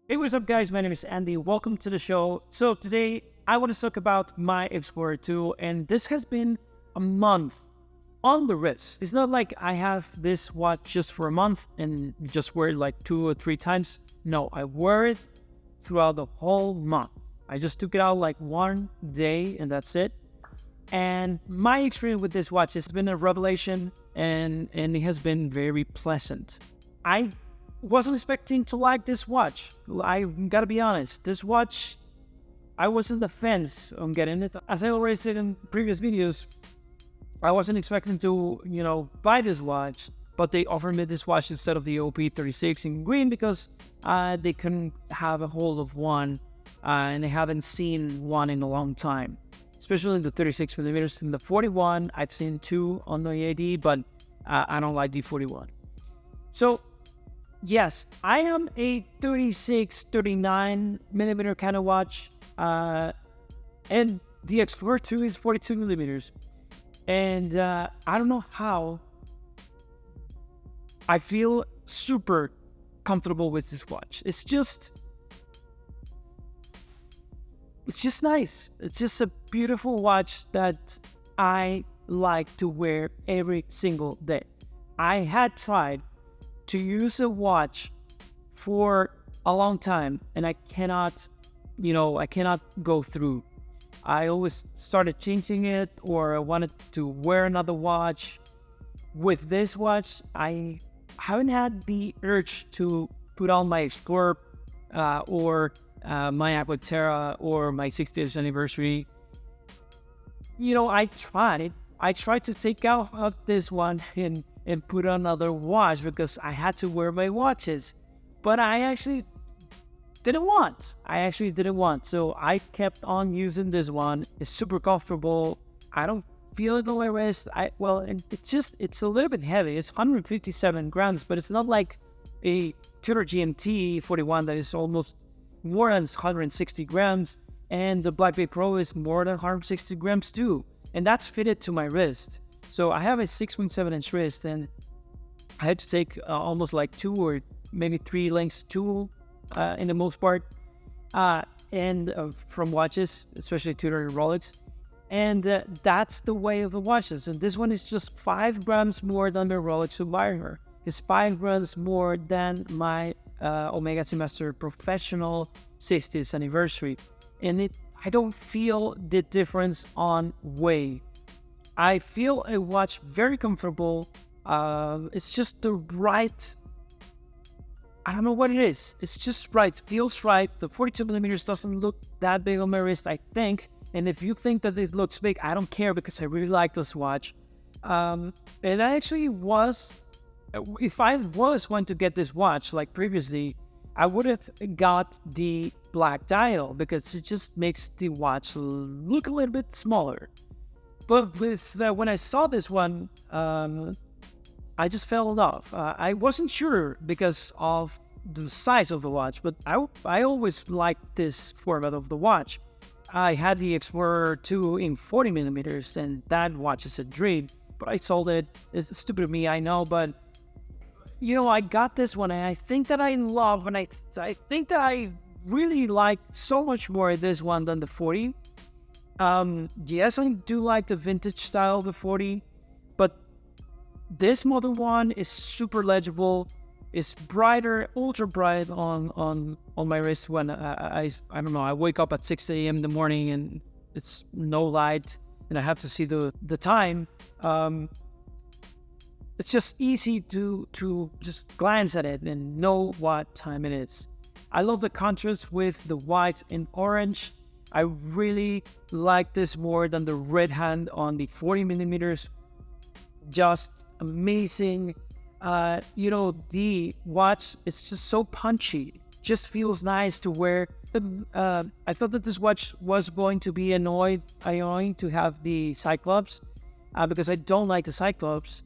Hey, what's up, guys? My name is Andy. Welcome to the show. So, today I want to talk about my Explorer 2, and this has been a month on the wrist. It's not like I have this watch just for a month and just wear it like 2 or 3 times. No, I wear it throughout the whole month. I just took it out like one day and that's it. And my experience with this watch has been a revelation and it has been very pleasant. I wasn't expecting to like this watch. I gotta be honest. This watch, I was on the fence on getting it. As I already said in previous videos, I wasn't expecting to, buy this watch, but they offered me this watch instead of the OP36 in green because they couldn't have a hold of one, and they haven't seen one in a long time. Especially the 36 millimeters. In the 41, I've seen two on the AD, but I don't like the 41. So, yes, I am a 36, 39 millimeter kind of watch, and the Explorer 2 is 42 millimeters. And I don't know how I feel super comfortable with this watch. It's just nice. It's just a beautiful watch that I like to wear every single day. I had tried to use a watch for a long time and I cannot go through. I always started changing it, or I wanted to wear another watch. With this watch, I haven't had the urge to put on my Explorer or my Aquaterra or my 60th anniversary. I tried it. I tried to take out this one and put on another watch because I had to wear my watches. But I actually didn't want. So I kept on using this one. It's super comfortable. I don't feel it on my wrist. It's a little bit heavy. It's 157 grams, but it's not like a Tudor GMT 41 that is almost more than 160 grams. And the Black Bay Pro is more than 160 grams too. And that's fitted to my wrist. So I have a 6.7-inch wrist, and I had to take almost like 2 or maybe 3 lengths tool in the most part, and from watches, especially Tudor and Rolex. And that's the way of the watches. And this one is just 5 grams more than the Rolex Submariner. It's 5 grams more than my Omega Seamaster Professional 60th anniversary. And I don't feel the difference on weight. I feel a watch very comfortable. It's just the right, I don't know what it is. It's just right. It feels right. The 42 millimeters doesn't look that big on my wrist, I think. And if you think that it looks big, I don't care because I really like this watch. And I actually was, if I was going to get this watch like previously, I would have got the black dial because it just makes the watch look a little bit smaller. But when I saw this one, I just fell in love. I wasn't sure because of the size of the watch, but I always liked this format of the watch. I had the Explorer 2 in 40 millimeters, and that watch is a dream, but I sold it. It's stupid of me, I know, but I got this one, and I think that I love, and I think that I really like so much more this one than the 40. Yes, I do like the vintage style of the 40, but this model one is super legible. It's brighter, ultra bright on my wrist when I don't know, I wake up at 6 a.m. in the morning and it's no light and I have to see the time. It's just easy to just glance at it and know what time it is. I love the contrast with the white and orange. I really like this more than the red hand on the 40 millimeters. Just amazing. The watch is just so punchy. Just feels nice to wear. I thought that this watch was going to be annoying to have the Cyclops because I don't like the Cyclops,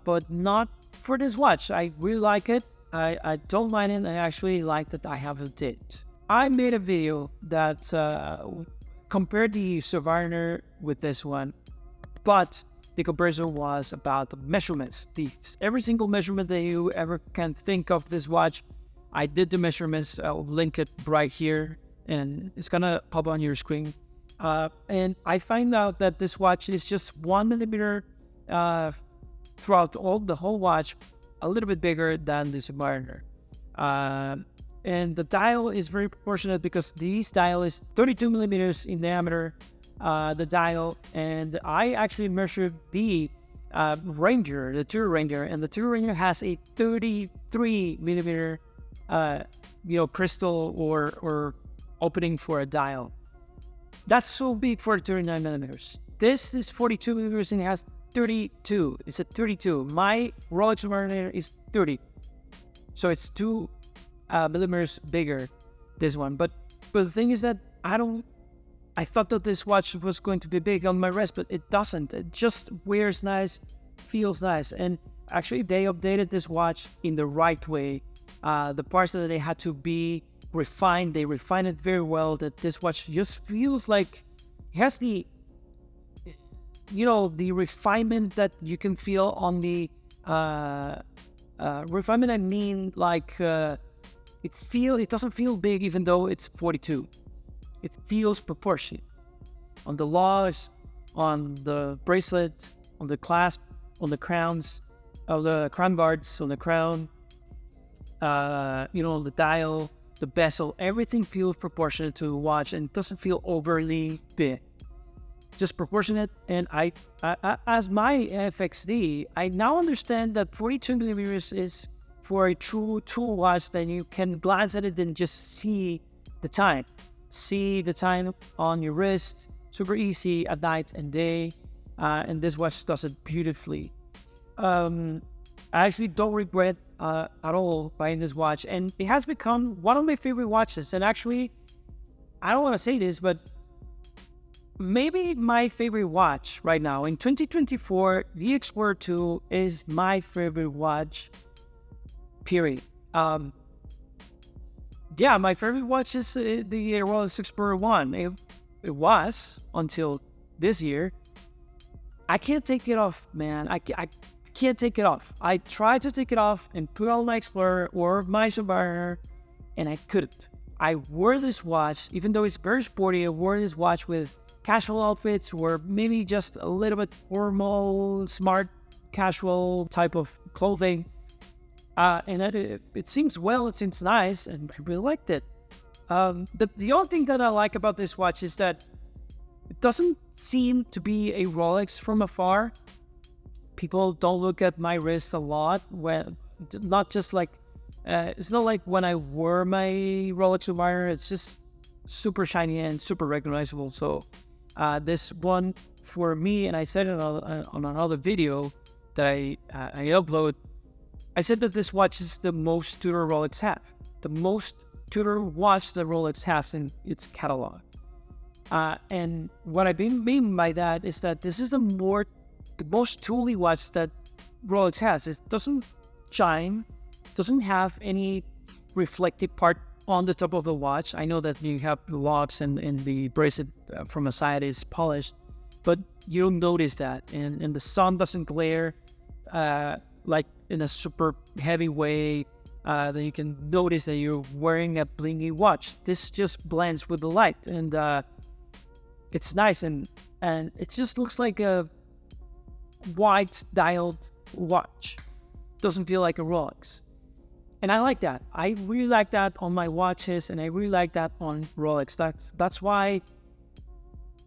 but not for this watch. I really like it. I don't mind it. I actually like that I have it. I made a video that compared the Submariner with this one, but the comparison was about the measurements. Every single measurement that you ever can think of this watch, I did the measurements. I'll link it right here, and it's gonna pop on your screen. And I find out that this watch is just 1 millimeter throughout the whole watch, a little bit bigger than the Submariner. And the dial is very proportionate because this dial is 32 millimeters in diameter, the dial, and I actually measured the Ranger, the Tour Ranger, and the Tour Ranger has a 33 millimeter, crystal or opening for a dial. That's so big for 39 millimeters. This is 42 millimeters and it has 32. It's a 32. My Rolex Submariner is 30, so it's 2 millimeters bigger, this one. But the thing is that I thought that this watch was going to be big on my wrist, but it doesn't. It just wears nice, feels nice. And actually, they updated this watch in the right way. The parts that they had to be refined, they refined it very well. That this watch just feels like it has the refinement that you can feel on the refinement. I mean, like it doesn't feel big, even though it's 42. It feels proportionate on the lugs, on the bracelet, on the clasp, on the crowns, on the crown guards, on the crown, on the dial, the bezel. Everything feels proportionate to the watch and it doesn't feel overly big. Just proportionate. And I as my FXD, I now understand that 42 millimeters is for a true tool watch that you can glance at it and just see the time. See the time on your wrist, super easy at night and day, and this watch does it beautifully. I actually don't regret at all buying this watch, and it has become one of my favorite watches. And actually, I don't want to say this, but maybe my favorite watch right now in 2024, the Explorer 2 is my favorite watch, period. Yeah, my favorite watch is the Rolex Explorer 1. It was until this year. I can't take it off, man. I can't take it off. I tried to take it off and put on my Explorer or my Submariner, and I couldn't. I wore this watch, even though it's very sporty. I wore this watch with casual outfits or maybe just a little bit formal, smart, casual type of clothing. And it seems well, it seems nice, and I really liked it. The only thing that I like about this watch is that it doesn't seem to be a Rolex from afar. People don't look at my wrist a lot. Not just like, it's not like when I wore my Rolex Submariner, it's just super shiny and super recognizable. So this one for me, and I said it on another video that I upload, I said that this watch is the most Tudor Rolex have. The most Tudor watch that Rolex has in its catalog. And what I mean by that is that this is the most tooly watch that Rolex has. It doesn't shine, doesn't have any reflective part on the top of the watch. I know that you have the locks and the bracelet from the side is polished, but you don't notice that. And the sun doesn't glare like in a super heavy way, then you can notice that you're wearing a blingy watch. This just blends with the light, and it's nice, and it just looks like a white dialed watch. Doesn't feel like a Rolex, and I like that. I really like that on my watches, and I really like that on Rolex. That's why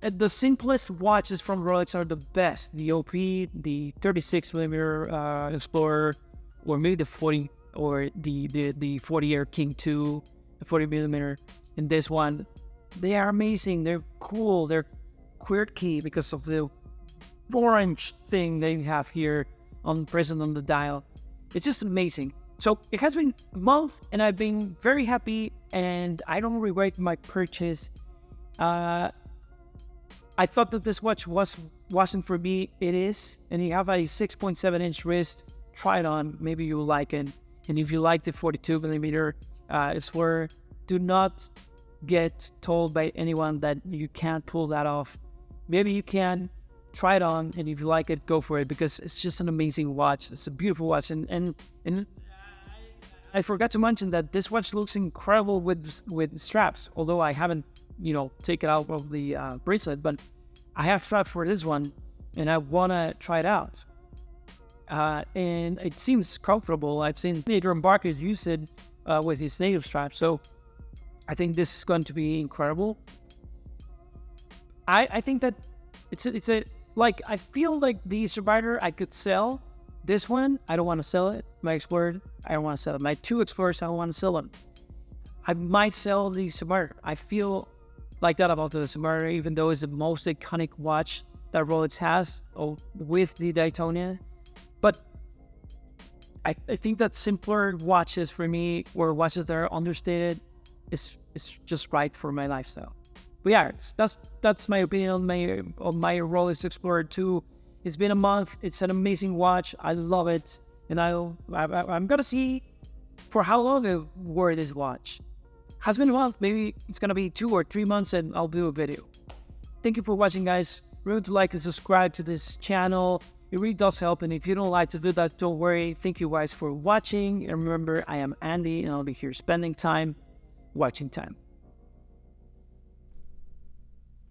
the simplest watches from Rolex are the best. The OP, the 36 millimeter Explorer, or maybe the 40 or the 40 Air King 2, the 40 millimeter, and this one, they are amazing. They're cool. They're quirky because of the orange thing they have here present on the dial. It's just amazing. So it has been a month, and I've been very happy, and I don't regret my purchase. I thought that this watch wasn't for me. It is, and you have a 6.7-inch wrist. Try it on. Maybe you'll like it. And if you like the 42 millimeter Explorer, do not get told by anyone that you can't pull that off. Maybe you can. Try it on, and if you like it, go for it, because it's just an amazing watch. It's a beautiful watch, and I forgot to mention that this watch looks incredible with straps. Although I haven't, taken out of the bracelet, but I have straps for this one, and I wanna try it out. And it seems comfortable. I've seen Adrian Barker use it with his native strap, so I think this is going to be incredible. I think that it's a like, I feel like the Survivor I could sell. This one, I don't want to sell it. My Explorer, I don't want to sell it. My 2 Explorers, I don't want to sell them. I might sell the Survivor. I feel like that about the Survivor, even though it's the most iconic watch that Rolex has with the Daytona. But I think that simpler watches for me, or watches that are understated, is just right for my lifestyle. But yeah, that's my opinion on my Rolex Explorer 2. It's been a month. It's an amazing watch. I love it, and I'm gonna see for how long I wear this watch. Has been a month. Maybe it's gonna be 2 or 3 months, and I'll do a video. Thank you for watching, guys. Remember to like and subscribe to this channel. It really does help, and if you don't like to do that, don't worry. Thank you guys for watching, and remember, I am Andy, and I'll be here spending time watching time.